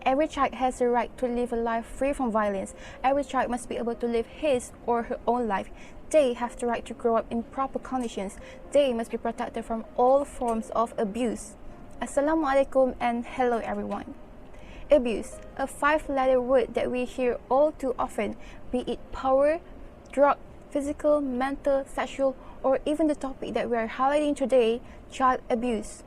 Every child has the right to live a life free from violence. Every child must be able to live his or her own life. They have the right to grow up in proper conditions. They must be protected from all forms of abuse. Assalamualaikum and hello everyone. Abuse, a 5-letter word that we hear all too often, be it power, drug, physical, mental, sexual, or even the topic that we are highlighting today, child abuse.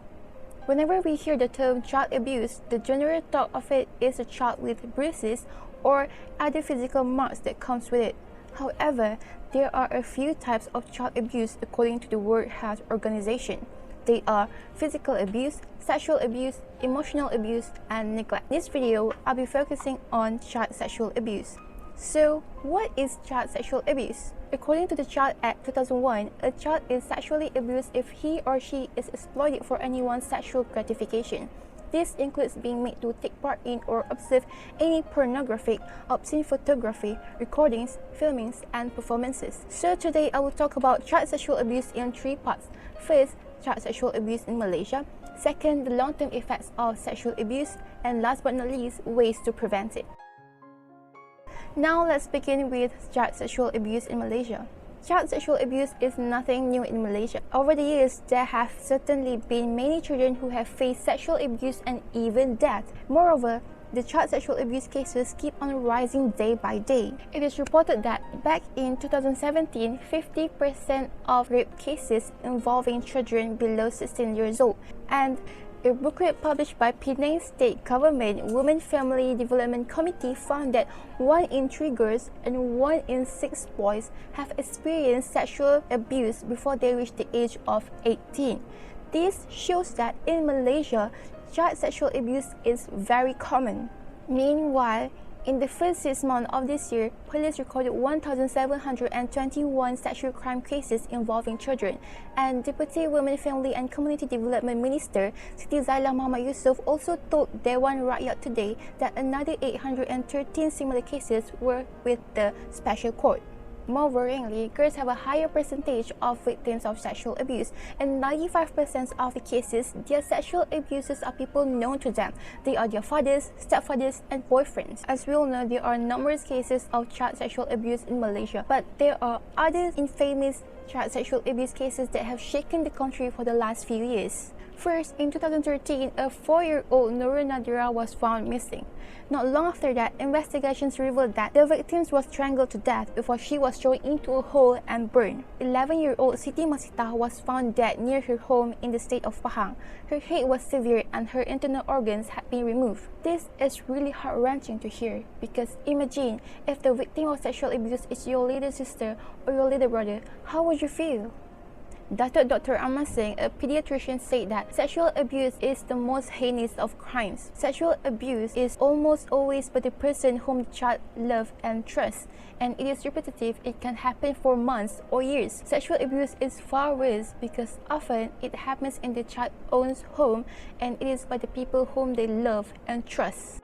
Whenever we hear the term child abuse, the general thought of it is a child with bruises or other physical marks that comes with it. However, there are a few types of child abuse according to the World Health Organization. They are physical abuse, sexual abuse, emotional abuse, and neglect. In this video, I'll be focusing on child sexual abuse. So, what is child sexual abuse? According to the Child Act 2001, a child is sexually abused if he or she is exploited for anyone's sexual gratification. This includes being made to take part in or observe any pornographic, obscene photography, recordings, filmings, and performances. So today I will talk about child sexual abuse in 3 parts. First, child sexual abuse in Malaysia. Second, the long-term effects of sexual abuse. And last but not least, ways to prevent it. Now let's begin with child sexual abuse in Malaysia. Child sexual abuse is nothing new in Malaysia. Over the years, there have certainly been many children who have faced sexual abuse and even death. Moreover, the child sexual abuse cases keep on rising day by day. It is reported that back in 2017, 50% of rape cases involving children below 16 years old, and a booklet published by Penang State Government Women Family Development Committee found that 1 in 3 girls and 1 in 6 boys have experienced sexual abuse before they reach the age of 18. This shows that in Malaysia, child sexual abuse is very common. Meanwhile, in the first 6 months of this year, police recorded 1,721 sexual crime cases involving children, and Deputy Women, Family and Community Development Minister Siti Zailah Muhammad Yusof also told Dewan Rakyat today that another 813 similar cases were with the Special Court. More worryingly, girls have a higher percentage of victims of sexual abuse, and 95% of the cases, their sexual abusers are people known to them. They are their fathers, stepfathers, and boyfriends. As we all know, there are numerous cases of child sexual abuse in Malaysia, but there are other infamous child sexual abuse cases that have shaken the country for the last few years. First, in 2013, a 4-year-old Nurul Nadira was found missing. Not long after that, investigations revealed that the victim was strangled to death before she was thrown into a hole and burned. 11-year-old Siti Masitah was found dead near her home in the state of Pahang. Her head was severed and her internal organs had been removed. This is really heart-wrenching to hear, because imagine if the victim of sexual abuse is your little sister or your little brother, how would you feel? Dr. Ahmad Singh, a pediatrician, said that sexual abuse is the most heinous of crimes. Sexual abuse is almost always by the person whom the child loves and trusts, and it is repetitive. It can happen for months or years. Sexual abuse is far worse because often it happens in the child's own home, and it is by the people whom they love and trust.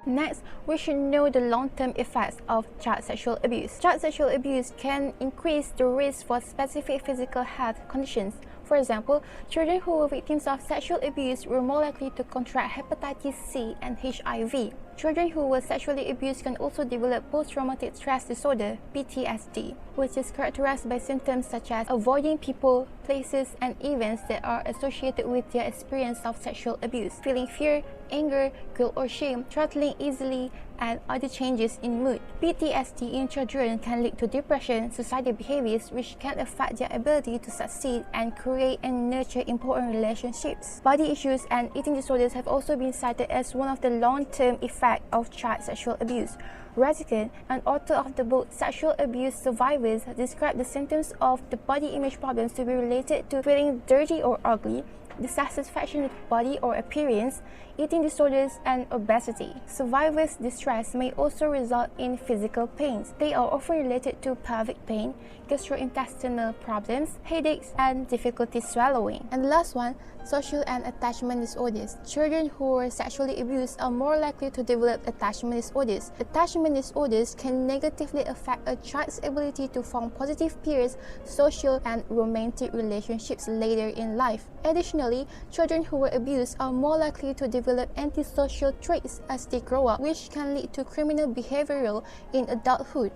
Next, we should know the long-term effects of child sexual abuse. Child sexual abuse can increase the risk for specific physical health conditions. For example, children who were victims of sexual abuse were more likely to contract hepatitis C and HIV. Children who were sexually abused can also develop post-traumatic stress disorder, PTSD, which is characterized by symptoms such as avoiding people, places, and events that are associated with their experience of sexual abuse, feeling fear, anger, guilt or shame, throttling easily, and other changes in mood. PTSD in children can lead to depression, suicidal behaviors, which can affect their ability to succeed and create and nurture important relationships. Body issues and eating disorders have also been cited as one of the long-term effects of child sexual abuse. Ratigan, an author of the book Sexual Abuse Survivors, described the symptoms of the body image problems to be related to feeling dirty or ugly, dissatisfaction with body or appearance, eating disorders, and obesity. Survivors' distress may also result in physical pains. They are often related to pelvic pain, gastrointestinal problems, headaches, and difficulty swallowing. And the last one, social and attachment disorders. Children who were sexually abused are more likely to develop attachment disorders. Attachment disorders can negatively affect a child's ability to form positive peers, social, and romantic relationships later in life. Additionally, Additionally, children who were abused are more likely to develop antisocial traits as they grow up, which can lead to criminal behavioral in adulthood.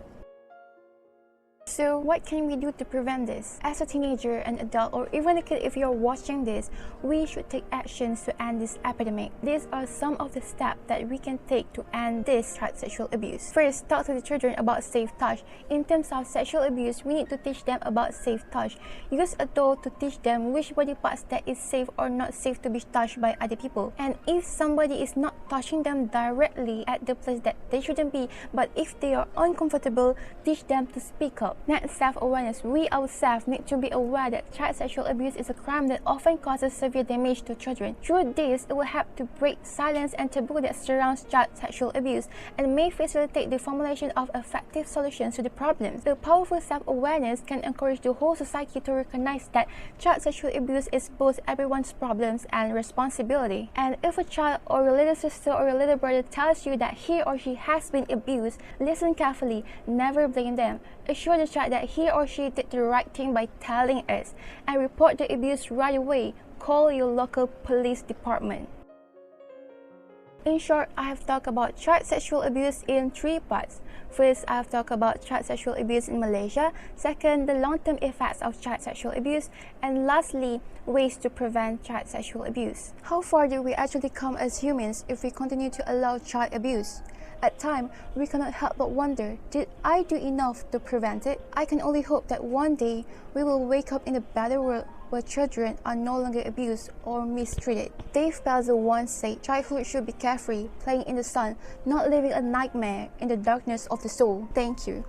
So what can we do to prevent this? As a teenager, an adult, or even a kid, if you're watching this, we should take actions to end this epidemic. These are some of the steps that we can take to end this child sexual abuse. First, talk to the children about safe touch. In terms of sexual abuse, we need to teach them about safe touch. Use a doll to teach them which body parts that is safe or not safe to be touched by other people. And if somebody is not touching them directly at the place that they shouldn't be, but if they are uncomfortable, teach them to speak up. Next, self-awareness. We ourselves need to be aware that child sexual abuse is a crime that often causes severe damage to children. Through this, it will help to break silence and taboo that surrounds child sexual abuse and may facilitate the formulation of effective solutions to the problems. The powerful self-awareness can encourage the whole society to recognize that child sexual abuse is both everyone's problems and responsibility. And if a child or your little sister or your little brother tells you that he or she has been abused, listen carefully, never blame them. Assure the child that he or she did the right thing by telling us, and report the abuse right away. Call your local police department. In short, I have talked about child sexual abuse in 3 parts. First, I have talked about child sexual abuse in Malaysia. Second, the long-term effects of child sexual abuse. And lastly, ways to prevent child sexual abuse. How far do we actually come as humans if we continue to allow child abuse? At times, we cannot help but wonder, did I do enough to prevent it? I can only hope that one day we will wake up in a better world where children are no longer abused or mistreated. Dave Pelzer once said, childhood should be carefree, playing in the sun, not living a nightmare in the darkness of the soul. Thank you.